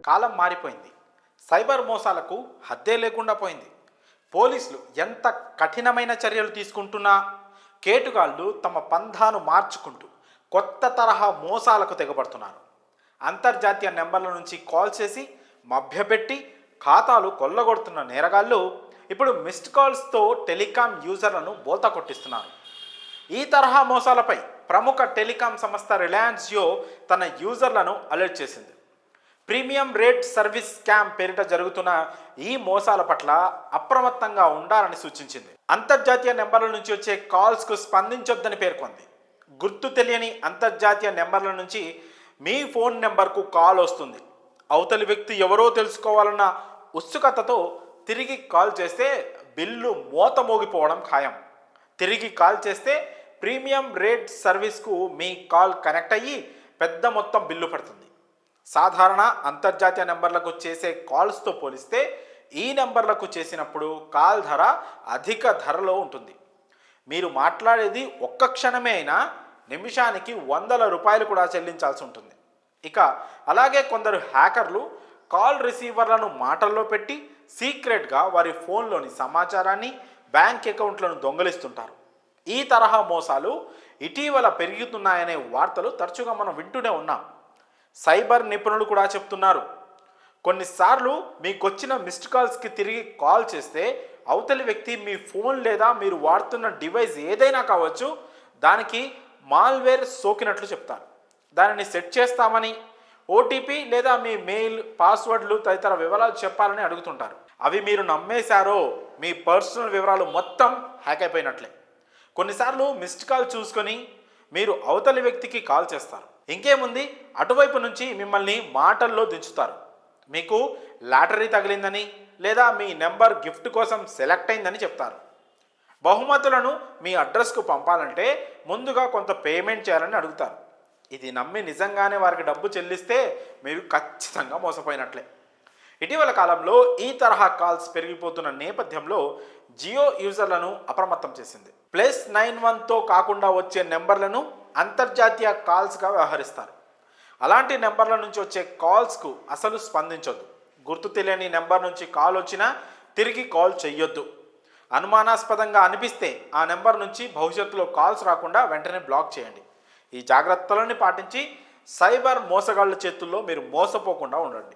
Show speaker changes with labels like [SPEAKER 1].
[SPEAKER 1] కాలం మారిపోయింది. సైబర్ మోసాలకు హద్దే లేకుండా పోయింది. పోలీసులు ఎంత కఠినమైన చర్యలు తీసుకుంటున్నా కేటుగాళ్ళు తమ పంధాను మార్చుకుంటూ కొత్త తరహా మోసాలకు తెగబడుతున్నారు. అంతర్జాతీయ నెంబర్ల నుంచి కాల్ చేసి మభ్యపెట్టి ఖాతాలు కొల్లగొడుతున్న నేరగాళ్ళు ఇప్పుడు మిస్డ్ కాల్స్తో టెలికాం యూజర్లను బోల్తా కొట్టిస్తున్నారు. ఈ తరహా మోసాలపై ప్రముఖ టెలికాం సంస్థ రిలయన్స్ జియో తన యూజర్లను అలర్ట్ చేసింది. ప్రీమియం రేట్ సర్వీస్ స్కామ్ పేరిట జరుగుతున్న ఈ మోసాల పట్ల అప్రమత్తంగా ఉండాలని సూచించింది. అంతర్జాతీయ నెంబర్ల నుంచి వచ్చే కాల్స్కు స్పందించొద్దని పేర్కొంది. గుర్తు తెలియని అంతర్జాతీయ నెంబర్ల నుంచి మీ ఫోన్ నెంబర్కు కాల్ వస్తుంది. అవతలి వ్యక్తి ఎవరో తెలుసుకోవాలన్న ఉత్సుకతతో తిరిగి కాల్ చేస్తే బిల్లు మోత మోగిపోవడం ఖాయం. తిరిగి కాల్ చేస్తే ప్రీమియం రేట్ సర్వీస్కు మీ కాల్ కనెక్ట్ అయ్యి పెద్ద మొత్తం బిల్లు పడుతుంది. సాధారణ అంతర్జాతీయ నెంబర్లకు చేసే కాల్స్తో పోలిస్తే ఈ నెంబర్లకు చేసినప్పుడు కాల్ ధర అధిక ధరలో ఉంటుంది. మీరు మాట్లాడేది ఒక్క క్షణమే అయినా నిమిషానికి ₹100 కూడా చెల్లించాల్సి ఉంటుంది. ఇక అలాగే కొందరు హ్యాకర్లు కాల్ రిసీవర్లను మాటల్లో పెట్టి సీక్రెట్గా వారి ఫోన్లోని సమాచారాన్ని, బ్యాంక్ అకౌంట్లను దొంగలిస్తుంటారు. ఈ తరహా మోసాలు ఇటీవల పెరుగుతున్నాయనే వార్తలు తరచుగా మనం వింటూనే ఉన్నాం. సైబర్ నిపుణులు కూడా చెప్తున్నారు, కొన్నిసార్లు మీకొచ్చిన మిస్డ్ కాల్స్కి తిరిగి కాల్ చేస్తే అవతలి వ్యక్తి మీ ఫోన్ లేదా మీరు వాడుతున్న డివైస్ ఏదైనా కావచ్చు, దానికి మాల్వేర్ సోకినట్లు చెప్తారు. దానిని సెట్ చేస్తామని, ఓటీపీ లేదా మీ మెయిల్, పాస్వర్డ్లు తదితర వివరాలు చెప్పాలని అడుగుతుంటారు. అవి మీరు నమ్మేశారో మీ పర్సనల్ వివరాలు మొత్తం హ్యాక్ అయిపోయినట్లే. కొన్నిసార్లు మిస్డ్ కాల్ చూసుకొని మీరు అవతలి వ్యక్తికి కాల్ చేస్తారు. ఇంకేముంది, అటువైపు నుంచి మిమ్మల్ని మాటల్లో దించుతారు. మీకు లాటరీ తగిలిందని లేదా మీ నెంబర్ గిఫ్ట్ కోసం సెలెక్ట్ అయిందని చెప్తారు. బహుమతులను మీ అడ్రస్కు పంపాలంటే ముందుగా కొంత పేమెంట్ చేయాలని అడుగుతారు. ఇది నమ్మి నిజంగానే వారికి డబ్బు చెల్లిస్తే మీరు ఖచ్చితంగా మోసపోయినట్లే. ఇటీవల కాలంలో ఈ తరహా కాల్స్ పెరిగిపోతున్న నేపథ్యంలో జియో యూజర్లను అప్రమత్తం చేసింది. +91తో కాకుండా వచ్చే నెంబర్లను అంతర్జాతీయ కాల్స్గా వ్యవహరిస్తారు. అలాంటి నెంబర్ల నుంచి వచ్చే కాల్స్కు అసలు స్పందించొద్దు. గుర్తు తెలియని నెంబర్ నుంచి కాల్ వచ్చినా తిరిగి కాల్ చెయ్యొద్దు. అనుమానాస్పదంగా అనిపిస్తే ఆ నెంబర్ నుంచి భవిష్యత్తులో కాల్స్ రాకుండా వెంటనే బ్లాక్ చేయండి. ఈ జాగ్రత్తలను పాటించి సైబర్ మోసగాళ్ల చేతుల్లో మీరు మోసపోకుండా ఉండండి.